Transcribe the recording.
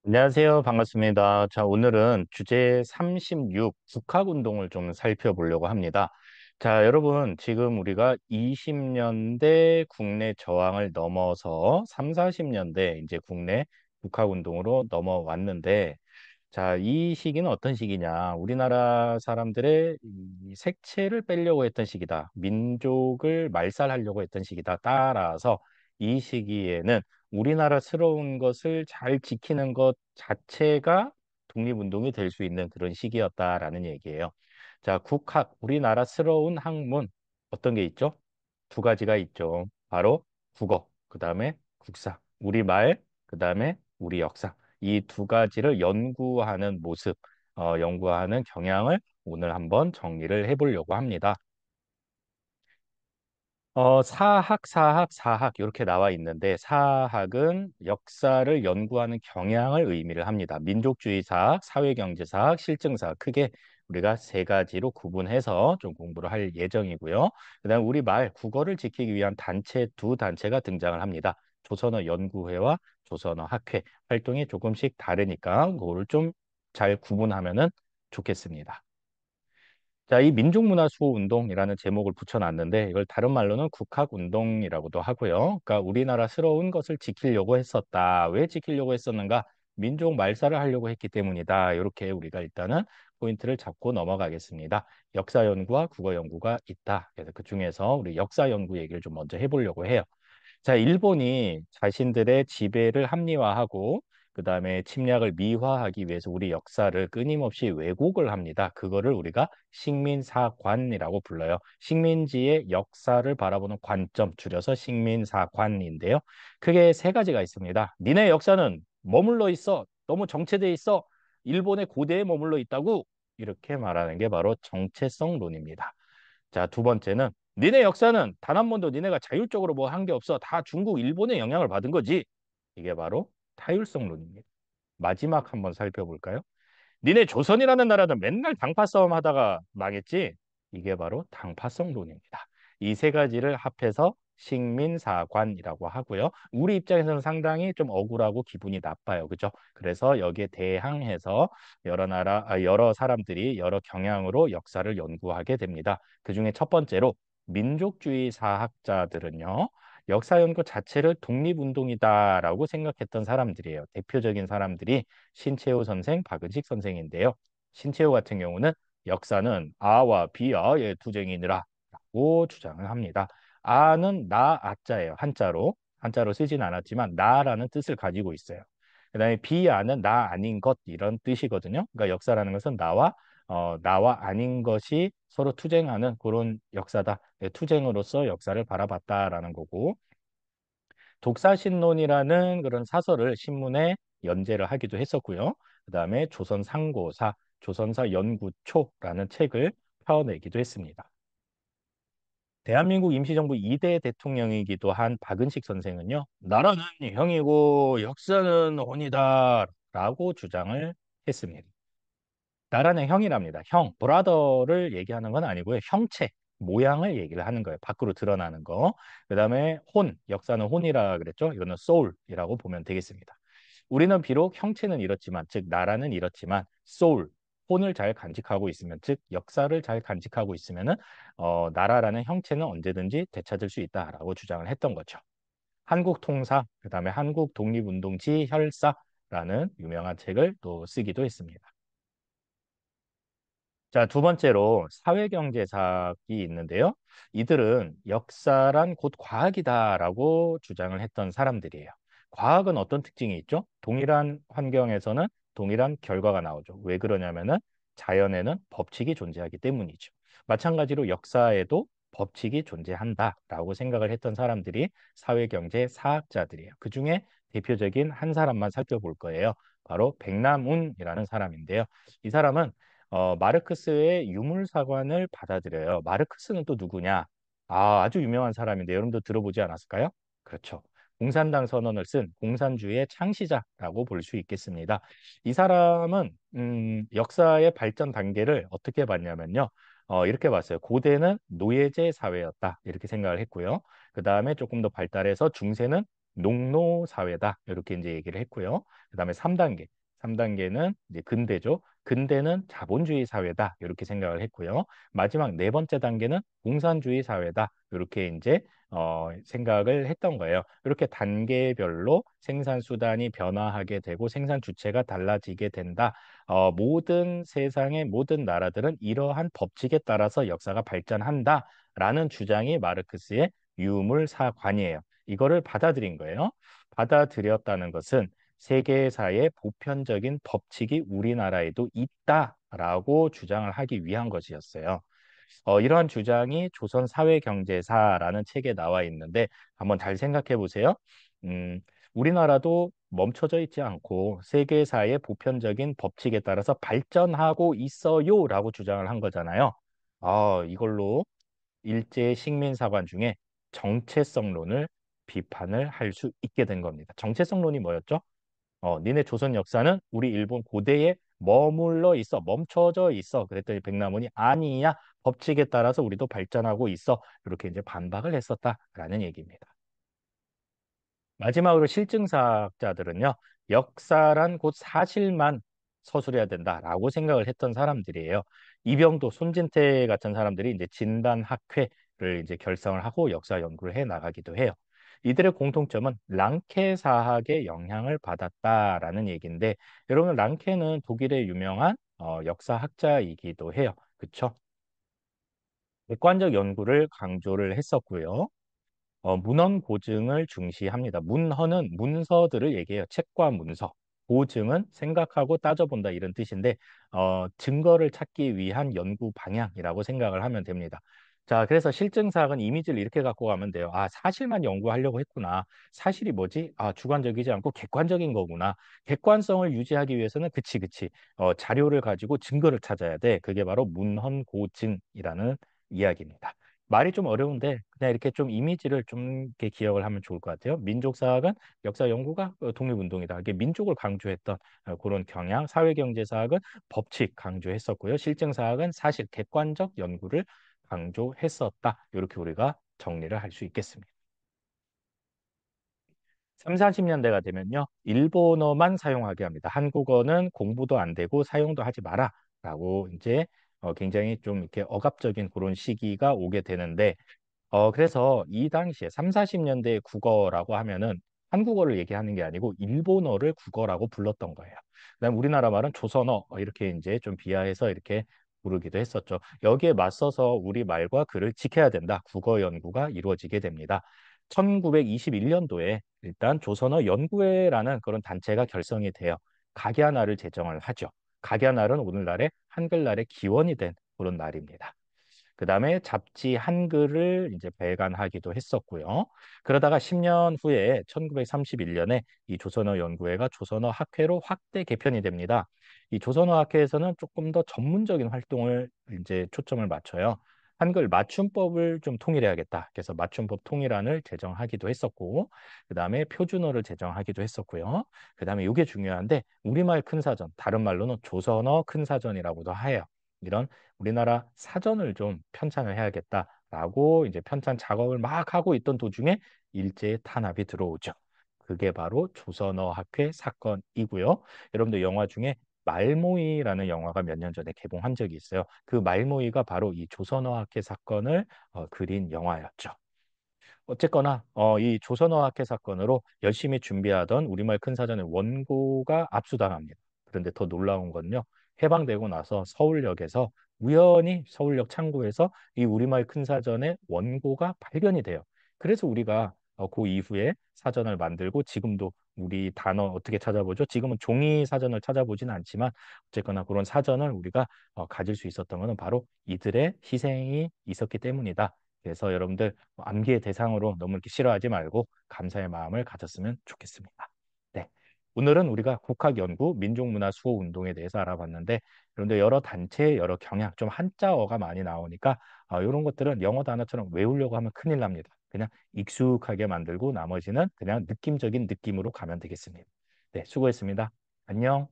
안녕하세요. 반갑습니다. 자, 오늘은 주제 36, 국학운동을 좀 살펴보려고 합니다. 자, 여러분, 지금 우리가 20년대 국내 저항을 넘어서 3, 40년대 이제 국내 국학운동으로 넘어왔는데, 자, 이 시기는 어떤 시기냐? 우리나라 사람들의 이 색채를 빼려고 했던 시기다. 민족을 말살하려고 했던 시기다. 따라서 이 시기에는 우리나라스러운 것을 잘 지키는 것 자체가 독립운동이 될 수 있는 그런 시기였다라는 얘기예요. 자, 국학, 우리나라스러운 학문 어떤 게 있죠? 두 가지가 있죠. 바로 국어, 그다음에 국사, 우리말, 그다음에 우리 역사. 이 두 가지를 연구하는 모습, 연구하는 경향을 오늘 한번 정리를 해보려고 합니다. 사학 이렇게 나와 있는데 사학은 역사를 연구하는 경향을 의미를 합니다. 민족주의 사학, 사회경제 사학, 실증 사학 크게 우리가 세 가지로 구분해서 좀 공부를 할 예정이고요. 그다음 우리 말 국어를 지키기 위한 단체 두 단체가 등장을 합니다. 조선어 연구회와 조선어 학회 활동이 조금씩 다르니까 그거를 좀 잘 구분하면은 좋겠습니다. 자, 이 민족문화수호운동이라는 제목을 붙여놨는데 이걸 다른 말로는 국학운동이라고도 하고요. 그러니까 우리나라스러운 것을 지키려고 했었다. 왜 지키려고 했었는가? 민족 말살을 하려고 했기 때문이다. 이렇게 우리가 일단은 포인트를 잡고 넘어가겠습니다. 역사 연구와 국어 연구가 있다. 그래서 그중에서 우리 역사 연구 얘기를 좀 먼저 해보려고 해요. 자, 일본이 자신들의 지배를 합리화하고 그다음에 침략을 미화하기 위해서 우리 역사를 끊임없이 왜곡을 합니다. 그거를 우리가 식민사관이라고 불러요. 식민지의 역사를 바라보는 관점, 줄여서 식민사관인데요. 크게 세 가지가 있습니다. 니네 역사는 머물러 있어. 너무 정체돼 있어. 일본의 고대에 머물러 있다고 이렇게 말하는 게 바로 정체성론입니다. 자, 두 번째는 니네 역사는 단 한 번도 니네가 자율적으로 뭐 한 게 없어. 다 중국, 일본의 영향을 받은 거지. 이게 바로 타율성론입니다. 마지막 한번 살펴볼까요? 니네 조선이라는 나라는 맨날 당파 싸움 하다가 망했지? 이게 바로 당파성론입니다. 이 세 가지를 합해서 식민사관이라고 하고요. 우리 입장에서는 상당히 좀 억울하고 기분이 나빠요. 그죠? 그래서 여기에 대항해서 여러 사람들이 여러 경향으로 역사를 연구하게 됩니다. 그중에 첫 번째로 민족주의 사학자들은요. 역사 연구 자체를 독립운동이다라고 생각했던 사람들이에요. 대표적인 사람들이 신채호 선생, 박은식 선생인데요. 신채호 같은 경우는 역사는 아와 비아의 투쟁이니라 라고 주장을 합니다. 아는 나, 아자예요. 한자로 쓰진 않았지만 나라는 뜻을 가지고 있어요. 그다음에 비아는 나 아닌 것 이런 뜻이거든요. 그러니까 역사라는 것은 나와 아닌 것이 서로 투쟁하는 그런 역사다. 네, 투쟁으로서 역사를 바라봤다라는 거고 독사신론이라는 그런 사설을 신문에 연재를 하기도 했었고요. 그다음에 조선상고사, 조선사 연구초라는 책을 펴내기도 했습니다. 대한민국 임시정부 2대 대통령이기도 한 박은식 선생은요. 나라는 형이고 역사는 혼이다 라고 주장을 했습니다. 나라는 형이랍니다. 형, 브라더를 얘기하는 건 아니고요. 형체, 모양을 얘기를 하는 거예요. 밖으로 드러나는 거. 그다음에 혼, 역사는 혼이라 그랬죠. 이거는 soul이라고 보면 되겠습니다. 우리는 비록 형체는 이렇지만, 즉 나라는 이렇지만 soul, 혼을 잘 간직하고 있으면, 즉 역사를 잘 간직하고 있으면은 나라라는 형체는 언제든지 되찾을 수 있다라고 주장을 했던 거죠. 한국 통사, 그다음에 한국 독립운동지 혈사라는 유명한 책을 또 쓰기도 했습니다. 자, 두 번째로 사회경제학이 있는데요. 이들은 역사란 곧 과학이다라고 주장을 했던 사람들이에요. 과학은 어떤 특징이 있죠? 동일한 환경에서는 동일한 결과가 나오죠. 왜 그러냐면은 자연에는 법칙이 존재하기 때문이죠. 마찬가지로 역사에도 법칙이 존재한다라고 생각을 했던 사람들이 사회경제 사학자들이에요. 그중에 대표적인 한 사람만 살펴볼 거예요. 바로 백남운이라는 사람인데요. 이 사람은 마르크스의 유물사관을 받아들여요. 마르크스는 또 누구냐? 아주 유명한 사람인데 여러분도 들어보지 않았을까요? 그렇죠. 공산당 선언을 쓴 공산주의의 창시자라고 볼 수 있겠습니다. 이 사람은 역사의 발전 단계를 어떻게 봤냐면요. 이렇게 봤어요. 고대는 노예제 사회였다. 이렇게 생각을 했고요. 그 다음에 조금 더 발달해서 중세는 농노 사회다. 이렇게 이제 얘기를 했고요. 그다음에 3단계. 3단계는 이제 근대죠. 근대는 자본주의 사회다. 이렇게 생각을 했고요. 마지막 네 번째 단계는 공산주의 사회다. 이렇게 이제 생각을 했던 거예요. 이렇게 단계별로 생산 수단이 변화하게 되고 생산 주체가 달라지게 된다. 모든 세상의 모든 나라들은 이러한 법칙에 따라서 역사가 발전한다라는 주장이 마르크스의 유물사관이에요. 이거를 받아들인 거예요. 받아들였다는 것은 세계사의 보편적인 법칙이 우리나라에도 있다라고 주장을 하기 위한 것이었어요. 이러한 주장이 조선 사회경제사라는 책에 나와 있는데 한번 잘 생각해 보세요. 음, 우리나라도 멈춰져 있지 않고 세계사의 보편적인 법칙에 따라서 발전하고 있어요라고 주장을 한 거잖아요. 이걸로 일제 식민사관 중에 정체성론을 비판을 할 수 있게 된 겁니다. 정체성론이 뭐였죠? 니네 조선 역사는 우리 일본 고대에 머물러 있어, 멈춰져 있어. 그랬더니 백남원이 아니야. 법칙에 따라서 우리도 발전하고 있어. 이렇게 이제 반박을 했었다라는 얘기입니다. 마지막으로 실증사학자들은요, 역사란 곧 사실만 서술해야 된다라고 생각을 했던 사람들이에요. 이병도, 손진태 같은 사람들이 이제 진단학회를 이제 결성을 하고 역사 연구를 해 나가기도 해요. 이들의 공통점은 랑케 사학의 영향을 받았다라는 얘기인데, 여러분 랑케는 독일의 유명한 역사학자이기도 해요. 그렇죠? 객관적 연구를 강조를 했었고요. 문헌 고증을 중시합니다. 문헌은 문서들을 얘기해요. 책과 문서. 고증은 생각하고 따져본다 이런 뜻인데 증거를 찾기 위한 연구 방향이라고 생각을 하면 됩니다. 자, 그래서 실증사학은 이미지를 이렇게 갖고 가면 돼요. 사실만 연구하려고 했구나. 사실이 뭐지? 주관적이지 않고 객관적인 거구나. 객관성을 유지하기 위해서는 그치. 자료를 가지고 증거를 찾아야 돼. 그게 바로 문헌 고증이라는 이야기입니다. 말이 좀 어려운데 그냥 이렇게 좀 이미지를 좀 이렇게 기억을 하면 좋을 것 같아요. 민족사학은 역사 연구가 독립운동이다. 이게 민족을 강조했던 그런 경향, 사회경제사학은 법칙 강조했었고요. 실증사학은 사실 객관적 연구를 강조했었다. 이렇게 우리가 정리를 할 수 있겠습니다. 3, 40년대가 되면요. 일본어만 사용하게 합니다. 한국어는 공부도 안 되고 사용도 하지 마라. 라고 이제 굉장히 좀 이렇게 억압적인 그런 시기가 오게 되는데 그래서 이 당시에 3, 40년대 국어라고 하면은 한국어를 얘기하는 게 아니고 일본어를 국어라고 불렀던 거예요. 그다음 우리나라 말은 조선어 이렇게 이제 좀 비하해서 이렇게 부르기도 했었죠. 여기에 맞서서 우리 말과 글을 지켜야 된다. 국어 연구가 이루어지게 됩니다. 1921년도에 일단 조선어 연구회라는 그런 단체가 결성이 돼요. 각야날을 제정을 하죠. 각야날은 오늘날의 한글날의 기원이 된 그런 날입니다. 그다음에 잡지 한글을 이제 배간하기도 했었고요. 그러다가 10년 후에 1931년에 이 조선어 연구회가 조선어 학회로 확대 개편이 됩니다. 이 조선어 학회에서는 조금 더 전문적인 활동을 이제 초점을 맞춰요. 한글 맞춤법을 좀 통일해야겠다. 그래서 맞춤법 통일안을 제정하기도 했었고, 그다음에 표준어를 제정하기도 했었고요. 그다음에 이게 중요한데 우리말 큰사전, 다른 말로는 조선어 큰사전이라고도 해요. 이런 우리나라 사전을 좀 편찬을 해야겠다라고 이제 편찬 작업을 막 하고 있던 도중에 일제의 탄압이 들어오죠. 그게 바로 조선어 학회 사건이고요. 여러분들 영화 중에 말모이라는 영화가 몇 년 전에 개봉한 적이 있어요. 그 말모이가 바로 이 조선어 학회 사건을 그린 영화였죠. 어쨌거나 이 조선어학회 사건으로 열심히 준비하던 우리말 큰사전의 원고가 압수당합니다. 그런데 더 놀라운 건요. 해방되고 나서 서울역에서 우연히 서울역 창고에서 이 우리말 큰사전의 원고가 발견이 돼요. 그래서 우리가 그 이후에 사전을 만들고 지금도 우리 단어 어떻게 찾아보죠? 지금은 종이 사전을 찾아보진 않지만 어쨌거나 그런 사전을 우리가 가질 수 있었던 것은 바로 이들의 희생이 있었기 때문이다. 그래서 여러분들 암기의 대상으로 너무 이렇게 싫어하지 말고 감사의 마음을 가졌으면 좋겠습니다. 네. 오늘은 우리가 국학연구, 민족문화 수호 운동에 대해서 알아봤는데 여러분들 여러 단체, 여러 경향, 좀 한자어가 많이 나오니까 이런 것들은 영어 단어처럼 외우려고 하면 큰일 납니다. 그냥 익숙하게 만들고 나머지는 그냥 느낌적인 느낌으로 가면 되겠습니다. 네, 수고했습니다. 안녕.